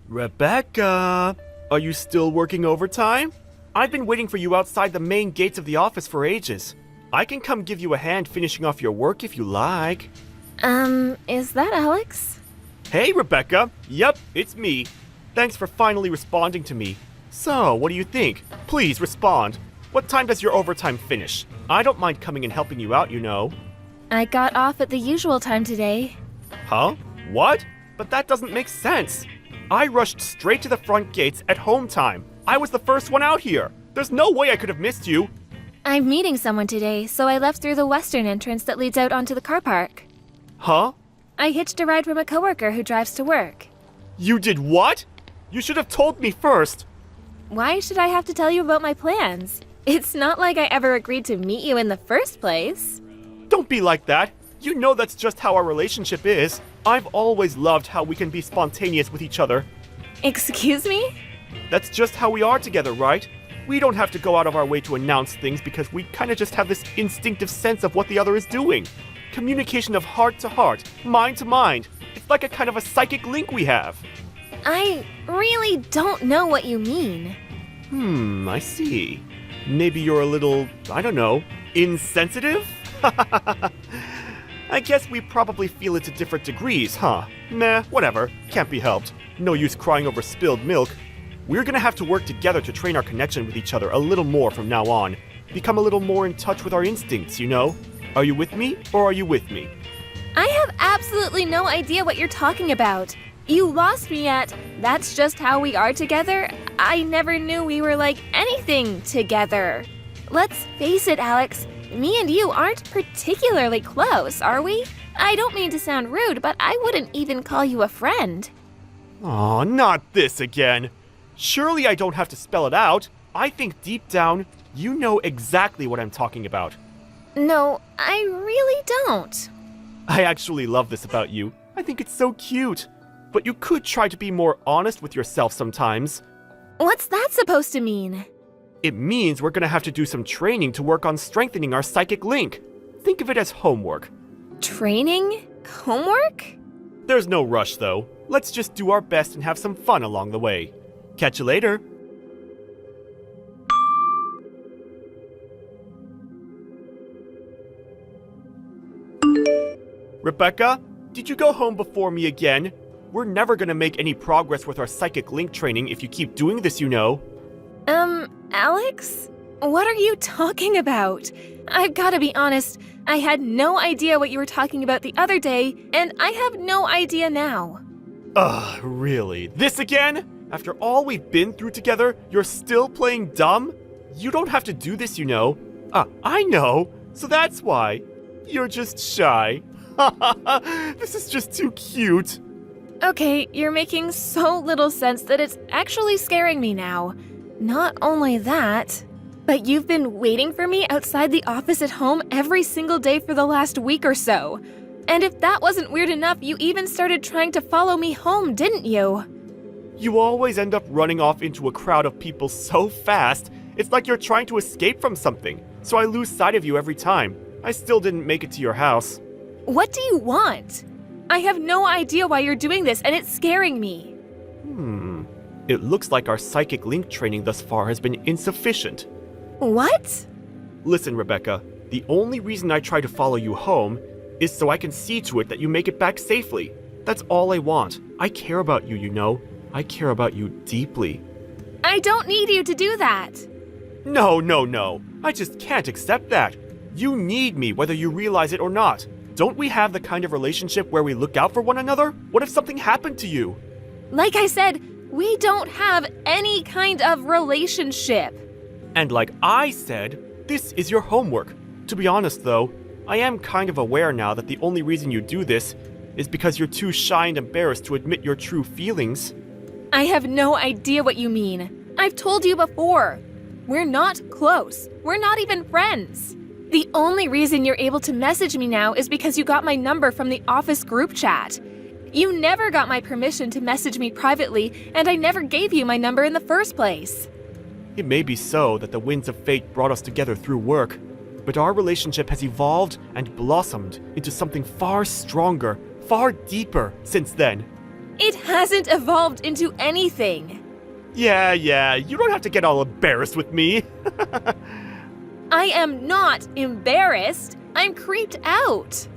Rebecca, are you still working overtime? I've been waiting for you outside the main gates of the office for ages. I can come give you a hand finishing off your work if you like. Is that Alex? Hey, Rebecca. Yep, it's me. Thanks for finally responding to me. So, what do you think? Please respond. What time does your overtime finish? I don't mind coming and helping you out, you know. I got off at the usual time today. Huh? What? But that doesn't make sense. I rushed straight to the front gates at home time. I was the first one out here. There's no way I could have missed you. I'm meeting someone today, so I left through the western entrance that leads out onto the car park. Huh? I hitched a ride from a coworker who drives to work. You did what? You should have told me first. Why should I have to tell you about my plans? It's not like I ever agreed to meet you in the first place. Don't be like that. You know that's just how our relationship is. I've always loved how we can be spontaneous with each other. Excuse me? That's just how we are together, right? We don't have to go out of our way to announce things because we kind of just have this instinctive sense of what the other is doing. Communication of heart to heart, mind to mind. It's like a kind of a psychic link we have. I really don't know what you mean. I see. Maybe you're a little, I don't know, insensitive? I guess we probably feel it to different degrees, huh? Nah, whatever. Can't be helped. No use crying over spilled milk. We're gonna have to work together to train our connection with each other a little more from now on. Become a little more in touch with our instincts, you know? Are you with me, or are you with me? I have absolutely no idea what you're talking about. You lost me at, that's just how we are together. I never knew we were like anything together. Let's face it, Alex. Me and you aren't particularly close, are we? I don't mean to sound rude, but I wouldn't even call you a friend. Aw, not this again. Surely I don't have to spell it out. I think deep down, you know exactly what I'm talking about. No, I really don't. I actually love this about you. I think it's so cute. But you could try to be more honest with yourself sometimes. What's that supposed to mean? It means we're gonna have to do some training to work on strengthening our psychic link. Think of it as homework. Training? Homework? There's no rush though. Let's just do our best and have some fun along the way. Catch you later. Rebecca, did you go home before me again? We're never gonna make any progress with our psychic link training if you keep doing this, you know. Alex? What are you talking about? I've gotta be honest, I had no idea what you were talking about the other day, and I have no idea now. Ugh, really? This again? After all we've been through together, you're still playing dumb? You don't have to do this, you know. I know. So that's why. You're just shy. This is just too cute. Okay, you're making so little sense that it's actually scaring me now. Not only that, but you've been waiting for me outside the office at home every single day for the last week or so. And if that wasn't weird enough, you even started trying to follow me home, didn't you? You always end up running off into a crowd of people so fast, it's like you're trying to escape from something, so I lose sight of you every time. I still didn't make it to your house. What do you want? I have no idea why you're doing this, and it's scaring me. It looks like our psychic link training thus far has been insufficient. What? Listen, Rebecca, the only reason I try to follow you home is so I can see to it that you make it back safely. That's all I want. I care about you, you know. I care about you deeply. I don't need you to do that. No. I just can't accept that. You need me whether you realize it or not. Don't we have the kind of relationship where we look out for one another? What if something happened to you? Like I said, we don't have any kind of relationship. And like I said, this is your homework. To be honest though, I am kind of aware now that the only reason you do this is because you're too shy and embarrassed to admit your true feelings. I have no idea what you mean. I've told you before. We're not close. We're not even friends. The only reason you're able to message me now is because you got my number from the office group chat. You never got my permission to message me privately, and I never gave you my number in the first place. It may be so that the winds of fate brought us together through work, but our relationship has evolved and blossomed into something far stronger, far deeper since then. It hasn't evolved into anything. Yeah, you don't have to get all embarrassed with me. I am not embarrassed. I'm creeped out.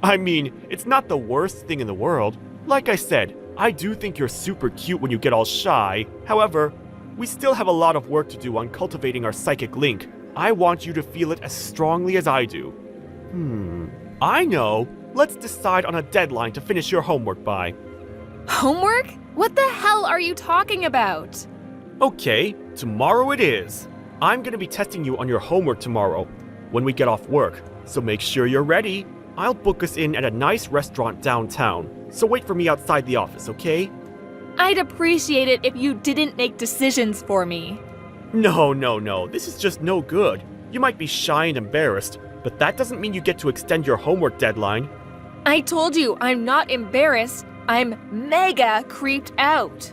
I mean, it's not the worst thing in the world. Like I said, I do think you're super cute when you get all shy. However, we still have a lot of work to do on cultivating our psychic link. I want you to feel it as strongly as I do. I know. Let's decide on a deadline to finish your homework by. Homework? What the hell are you talking about? Okay, tomorrow it is. I'm gonna be testing you on your homework tomorrow when we get off work, so make sure you're ready. I'll book us in at a nice restaurant downtown, so wait for me outside the office, okay? I'd appreciate it if you didn't make decisions for me. No, this is just no good. You might be shy and embarrassed, but that doesn't mean you get to extend your homework deadline. I told you I'm not embarrassed. I'm mega creeped out.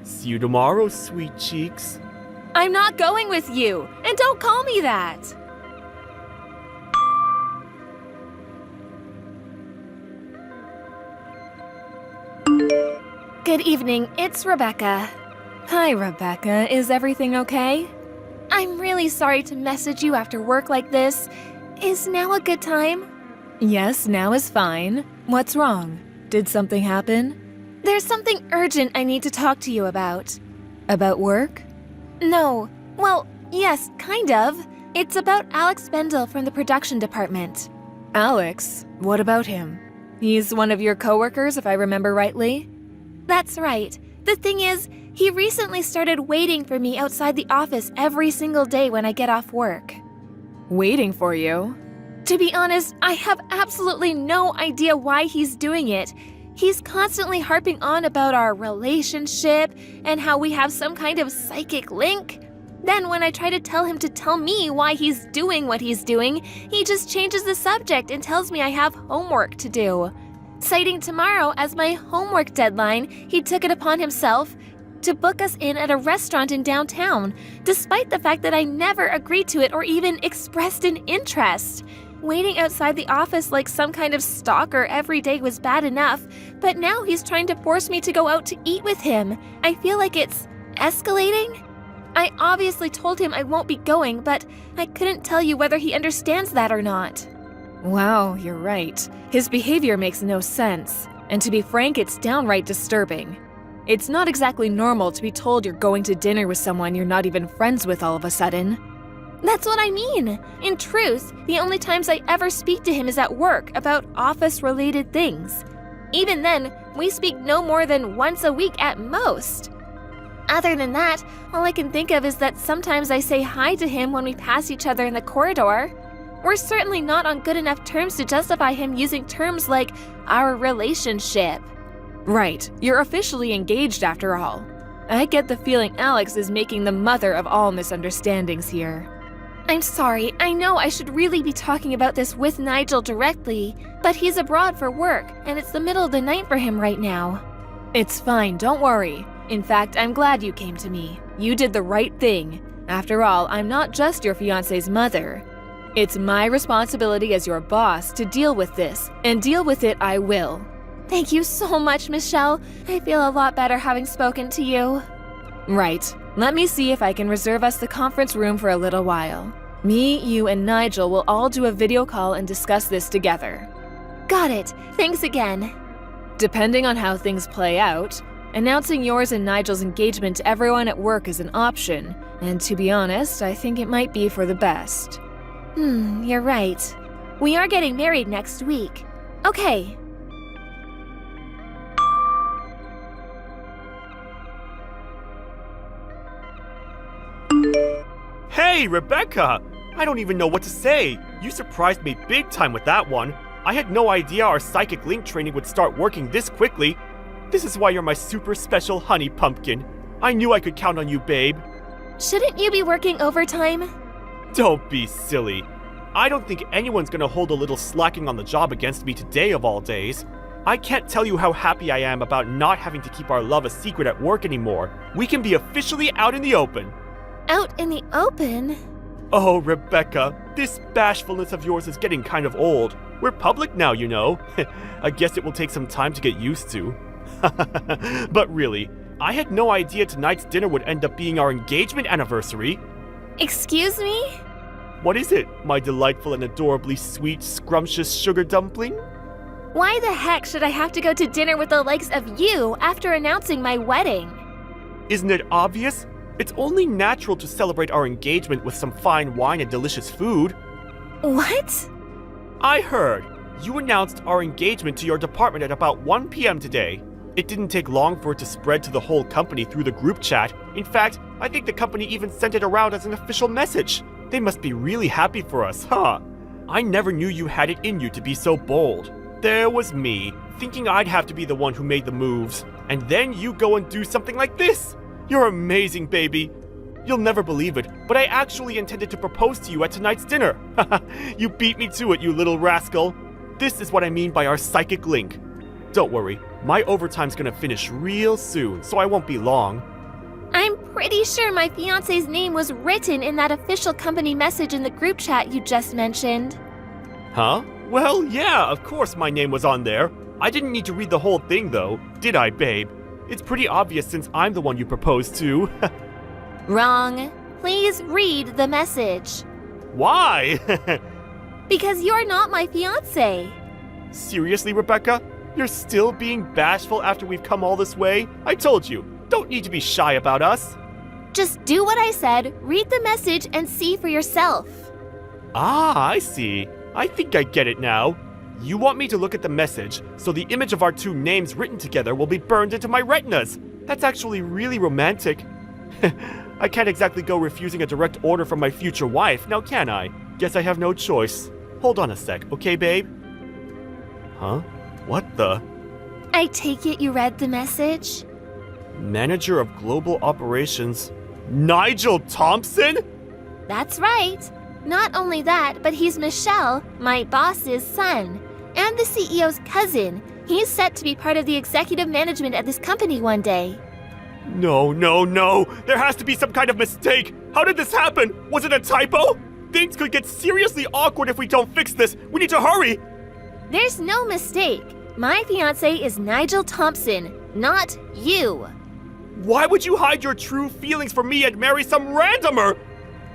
See you tomorrow, sweet cheeks. I'm not going with you, and don't call me that. Good evening, it's Rebecca. Hi, Rebecca. Is everything okay? I'm really sorry to message you after work like this. Is now a good time? Yes, now is fine. What's wrong? Did something happen? There's something urgent I need to talk to you about. About work? No. Well, yes, kind of. It's about Alex Bendel from the production department. Alex? What about him? He's one of your coworkers, if I remember rightly? That's right. The thing is, he recently started waiting for me outside the office every single day when I get off work. Waiting for you? To be honest, I have absolutely no idea why he's doing it. He's constantly harping on about our relationship and how we have some kind of psychic link. Then when I try to tell him to tell me why he's doing what he's doing, he just changes the subject and tells me I have homework to do. Citing tomorrow as my homework deadline, he took it upon himself to book us in at a restaurant in downtown, despite the fact that I never agreed to it or even expressed an interest. Waiting outside the office like some kind of stalker every day was bad enough, but now he's trying to force me to go out to eat with him. I feel like it's escalating. I obviously told him I won't be going, but I couldn't tell you whether he understands that or not. Wow, you're right. His behavior makes no sense. And to be frank, it's downright disturbing. It's not exactly normal to be told you're going to dinner with someone you're not even friends with all of a sudden. That's what I mean. In truth, the only times I ever speak to him is at work about office-related things. Even then, we speak no more than once a week at most. Other than that, all I can think of is that sometimes I say hi to him when we pass each other in the corridor. We're certainly not on good enough terms to justify him using terms like our relationship. Right, you're officially engaged after all. I get the feeling Alex is making the mother of all misunderstandings here. I'm sorry, I know I should really be talking about this with Nigel directly, but he's abroad for work, and it's the middle of the night for him right now. It's fine, don't worry. In fact, I'm glad you came to me. You did the right thing. After all, I'm not just your fiancé's mother. It's my responsibility as your boss to deal with this, and deal with it I will. Thank you so much, Michelle. I feel a lot better having spoken to you. Right. Let me see if I can reserve us the conference room for a little while. Me, you, and Nigel will all do a video call and discuss this together. Got it. Thanks again. Depending on how things play out, announcing yours and Nigel's engagement to everyone at work is an option, and to be honest, I think it might be for the best. You're right. We are getting married next week. Okay. Hey, Rebecca! I don't even know what to say. You surprised me big time with that one. I had no idea our psychic link training would start working this quickly. This is why you're my super special honey pumpkin. I knew I could count on you, babe. Shouldn't you be working overtime? Don't be silly. I don't think anyone's gonna hold a little slacking on the job against me today of all days. I can't tell you how happy I am about not having to keep our love a secret at work anymore. We can be officially out in the open. Out in the open? Oh, Rebecca, this bashfulness of yours is getting kind of old. We're public now, you know. I guess it will take some time to get used to. But really, I had no idea tonight's dinner would end up being our engagement anniversary. Excuse me? What is it, my delightful and adorably sweet, scrumptious sugar dumpling? Why the heck should I have to go to dinner with the likes of you after announcing my wedding? Isn't it obvious? It's only natural to celebrate our engagement with some fine wine and delicious food. What? I heard. You announced our engagement to your department at about 1 p.m. today. It didn't take long for it to spread to the whole company through the group chat. In fact, I think the company even sent it around as an official message. They must be really happy for us, huh? I never knew you had it in you to be so bold. There was me, thinking I'd have to be the one who made the moves. And then you go and do something like this. You're amazing, baby. You'll never believe it, but I actually intended to propose to you at tonight's dinner. You beat me to it, you little rascal. This is what I mean by our psychic link. Don't worry, my overtime's gonna finish real soon, so I won't be long. I'm pretty sure my fiancé's name was written in that official company message in the group chat you just mentioned. Huh? Well, yeah, of course my name was on there. I didn't need to read the whole thing, though, did I, babe? It's pretty obvious since I'm the one you proposed to. Wrong. Please read the message. Why? Because you're not my fiancé. Seriously, Rebecca? You're still being bashful after we've come all this way? I told you, don't need to be shy about us. Just do what I said, read the message, and see for yourself. Ah, I see. I think I get it now. You want me to look at the message, so the image of our two names written together will be burned into my retinas. That's actually really romantic. I can't exactly go refusing a direct order from my future wife, now can I? Guess I have no choice. Hold on a sec, okay, babe? Huh? What the? I take it you read the message? Manager of Global Operations, Nigel Thompson? That's right. Not only that, but he's Michelle, my boss's son, and the CEO's cousin. He's set to be part of the executive management at this company one day. No. There has to be some kind of mistake. How did this happen? Was it a typo? Things could get seriously awkward if we don't fix this. We need to hurry. There's no mistake. My fiancé is Nigel Thompson, not you. Why would you hide your true feelings from me and marry some randomer?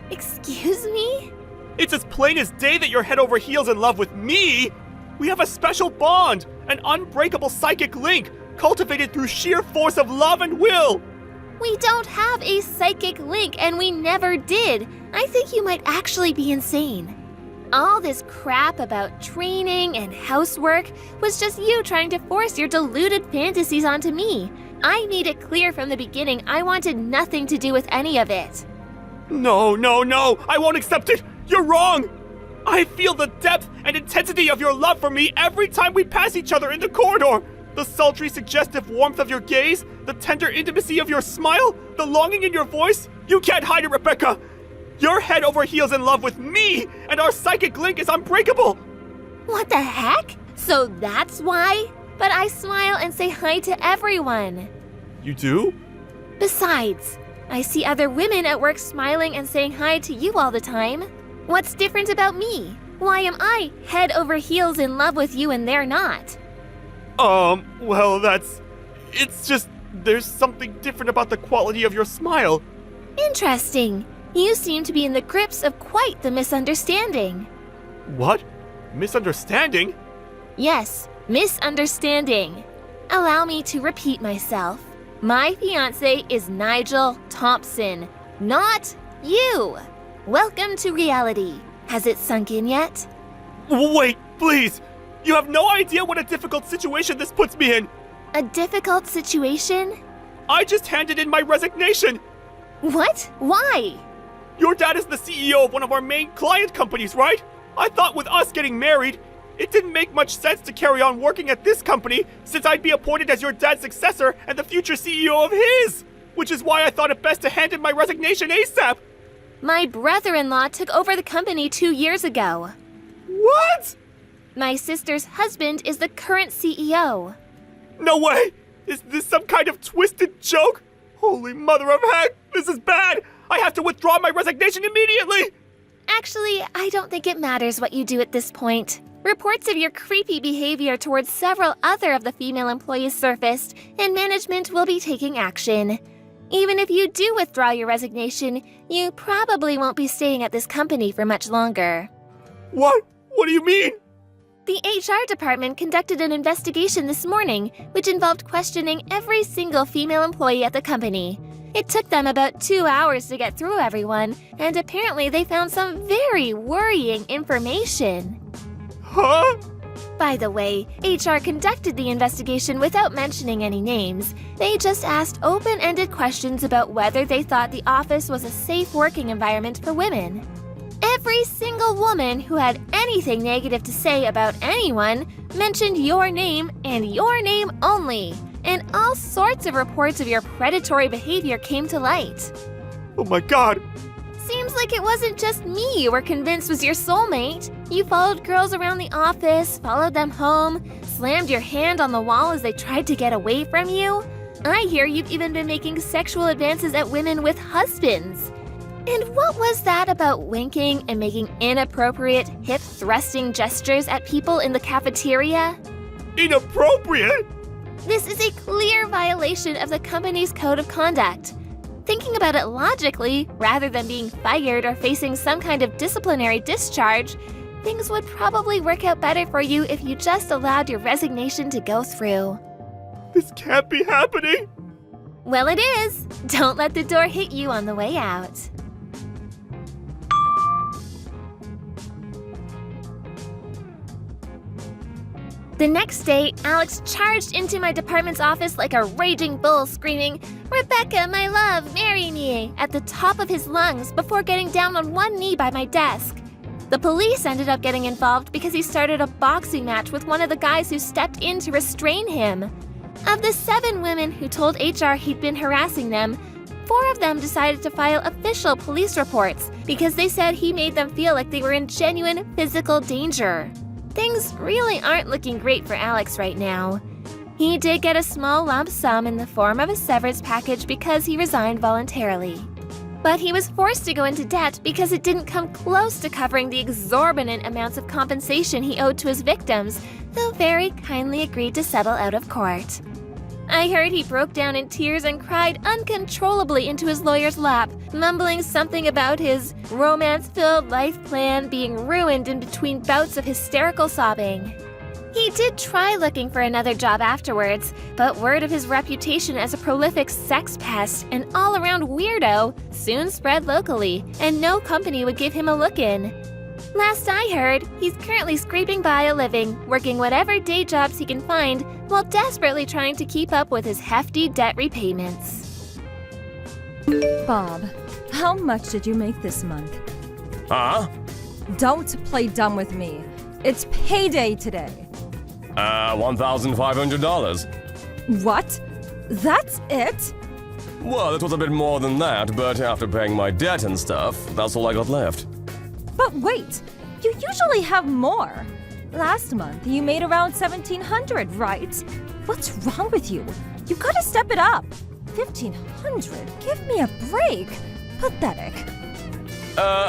Excuse me? It's as plain as day that you're head over heels in love with me. We have a special bond, an unbreakable psychic link, cultivated through sheer force of love and will. We don't have a psychic link, and we never did. I think you might actually be insane. All this crap about training and housework was just you trying to force your deluded fantasies onto me. I made it clear from the beginning I wanted nothing to do with any of it. No, I won't accept it. You're wrong. I feel the depth and intensity of your love for me every time we pass each other in the corridor. The sultry, suggestive warmth of your gaze, the tender intimacy of your smile, the longing in your voice. You can't hide it, Rebecca. You're head over heels in love with me, and our psychic link is unbreakable. What the heck? So that's why? But I smile and say hi to everyone. You do? Besides, I see other women at work smiling and saying hi to you all the time. What's different about me? Why am I head over heels in love with you and they're not? Well, it's just, there's something different about the quality of your smile. Interesting. You seem to be in the grips of quite the misunderstanding. What? Misunderstanding? Yes, misunderstanding. Allow me to repeat myself. My fiancé is Nigel Thompson, not you. Welcome to reality. Has it sunk in yet? Wait, please. You have no idea what a difficult situation this puts me in. A difficult situation? I just handed in my resignation. What? Why? Your dad is the CEO of one of our main client companies, right? I thought with us getting married, it didn't make much sense to carry on working at this company since I'd be appointed as your dad's successor and the future CEO of his, which is why I thought it best to hand in my resignation ASAP. My brother-in-law took over the company 2 years ago. What? My sister's husband is the current CEO. No way! Is this some kind of twisted joke? Holy mother of heck, this is bad! I have to withdraw my resignation immediately! Actually, I don't think it matters what you do at this point. Reports of your creepy behavior towards several other of the female employees surfaced, and management will be taking action. Even if you do withdraw your resignation, you probably won't be staying at this company for much longer. What? What do you mean? The HR department conducted an investigation this morning, which involved questioning every single female employee at the company. It took them about 2 hours to get through everyone, and apparently they found some very worrying information. Huh? By the way, HR conducted the investigation without mentioning any names. They just asked open-ended questions about whether they thought the office was a safe working environment for women. Every single woman who had anything negative to say about anyone mentioned your name and your name only, and all sorts of reports of your predatory behavior came to light. Oh my god! Seems like it wasn't just me you were convinced was your soulmate. You followed girls around the office, followed them home, slammed your hand on the wall as they tried to get away from you. I hear you've even been making sexual advances at women with husbands. And what was that about winking and making inappropriate, hip-thrusting gestures at people in the cafeteria? Inappropriate? This is a clear violation of the company's code of conduct. Thinking about it logically, rather than being fired or facing some kind of disciplinary discharge, things would probably work out better for you if you just allowed your resignation to go through. This can't be happening! Well, it is. Don't let the door hit you on the way out. The next day, Alex charged into my department's office like a raging bull, screaming, "Rebecca, my love, marry me," at the top of his lungs before getting down on one knee by my desk. The police ended up getting involved because he started a boxing match with one of the guys who stepped in to restrain him. Of the 7 women who told HR he'd been harassing them, 4 of them decided to file official police reports because they said he made them feel like they were in genuine physical danger. Things really aren't looking great for Alex right now. He did get a small lump sum in the form of a severance package because he resigned voluntarily. But he was forced to go into debt because it didn't come close to covering the exorbitant amounts of compensation he owed to his victims, who very kindly agreed to settle out of court. I heard he broke down in tears and cried uncontrollably into his lawyer's lap, mumbling something about his romance-filled life plan being ruined in between bouts of hysterical sobbing. He did try looking for another job afterwards, but word of his reputation as a prolific sex pest and all-around weirdo soon spread locally, and no company would give him a look-in. Last I heard, he's currently scraping by a living, working whatever day jobs he can find, while desperately trying to keep up with his hefty debt repayments. Bob, how much did you make this month? Huh? Don't play dumb with me. It's payday today. $1,500. What? That's it? Well, it was a bit more than that, but after paying my debt and stuff, that's all I got left. But wait, you usually have more. Last month, you made around $1,700, right? What's wrong with you? You gotta step it up. $1,500? Give me a break. Pathetic.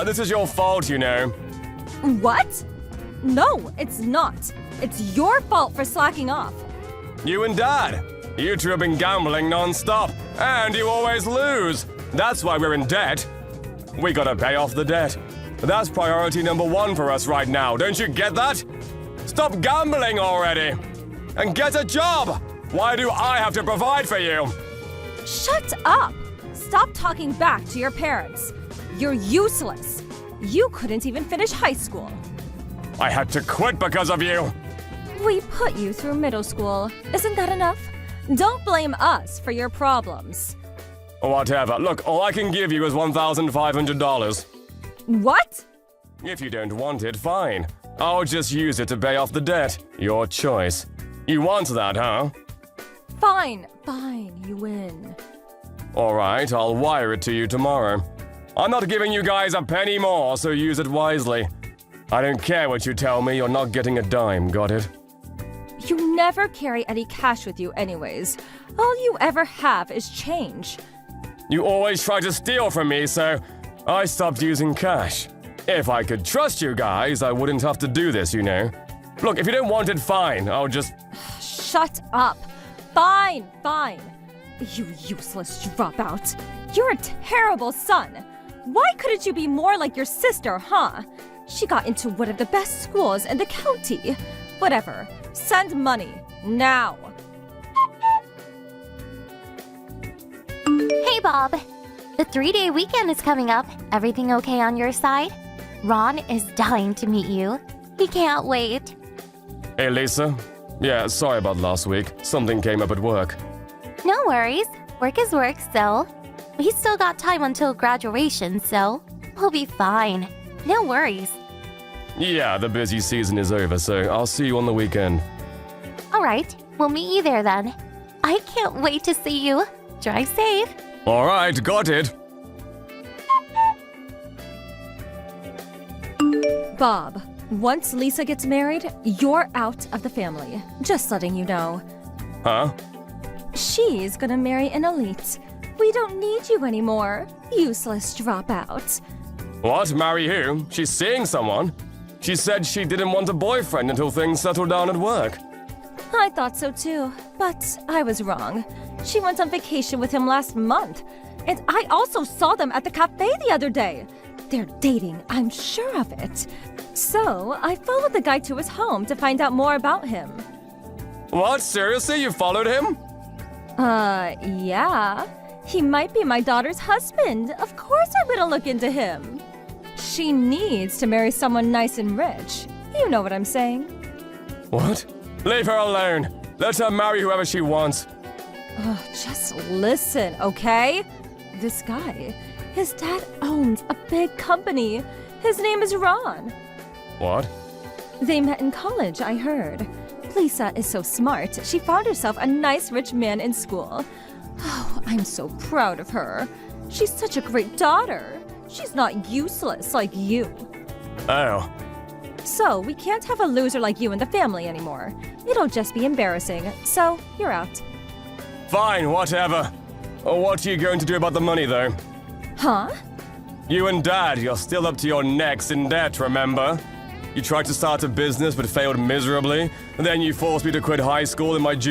This is your fault, you know. What? No, it's not. It's your fault for slacking off. You and Dad. You two have been gambling non-stop, and you always lose. That's why we're in debt. We gotta pay off the debt. That's priority number 1 for us right now, don't you get that? Stop gambling already! And get a job! Why do I have to provide for you? Shut up! Stop talking back to your parents. You're useless. You couldn't even finish high school. I had to quit because of you! We put you through middle school. Isn't that enough? Don't blame us for your problems. Whatever. Look, all I can give you is $1,500. What? If you don't want it, fine. I'll just use it to pay off the debt. Your choice. You want that, huh? Fine, you win. Alright, I'll wire it to you tomorrow. I'm not giving you guys a penny more, so use it wisely. I don't care what you tell me, you're not getting a dime, got it? You never carry any cash with you anyways. All you ever have is change. You always try to steal from me, so I stopped using cash. If I could trust you guys, I wouldn't have to do this, you know. Look, if you don't want it, fine. I'll just... Shut up. Fine, fine. You useless dropout. You're a terrible son. Why couldn't you be more like your sister, huh? She got into one of the best schools in the county. Whatever. Send money. Now. Hey, Bob. The 3-day weekend is coming up. Everything okay on your side? Ron is dying to meet you. He can't wait. Hey, Lisa. Yeah, sorry about last week. Something came up at work. No worries. Work is work, so... We still got time until graduation, so... We'll be fine. No worries. Yeah, the busy season is over, so I'll see you on the weekend. Alright, we'll meet you there then. I can't wait to see you. Drive safe. Alright, got it. Bob, once Lisa gets married, you're out of the family. Just letting you know. Huh? She's gonna marry an elite. We don't need you anymore. Useless dropout. What? Marry who? She's seeing someone? She said she didn't want a boyfriend until things settled down at work. I thought so too, but I was wrong. She went on vacation with him last month. And I also saw them at the cafe the other day. They're dating, I'm sure of it. So I followed the guy to his home to find out more about him. What? Seriously? You followed him? Yeah. He might be my daughter's husband. Of course I'm gonna look into him. She needs to marry someone nice and rich. You know what I'm saying. What? Leave her alone. Let her marry whoever she wants. Just listen, okay? This guy, his dad owns a big company. His name is Ron. What? They met in college, I heard. Lisa is so smart, she found herself a nice rich man in school. Oh, I'm so proud of her. She's such a great daughter. She's not useless like you. Oh. So, we can't have a loser like you in the family anymore. It'll just be embarrassing. So, you're out. Fine, whatever. What are you going to do about the money, though? Huh? You and Dad, you're still up to your necks in debt, remember? You tried to start a business but failed miserably. Then you forced me to quit high school in my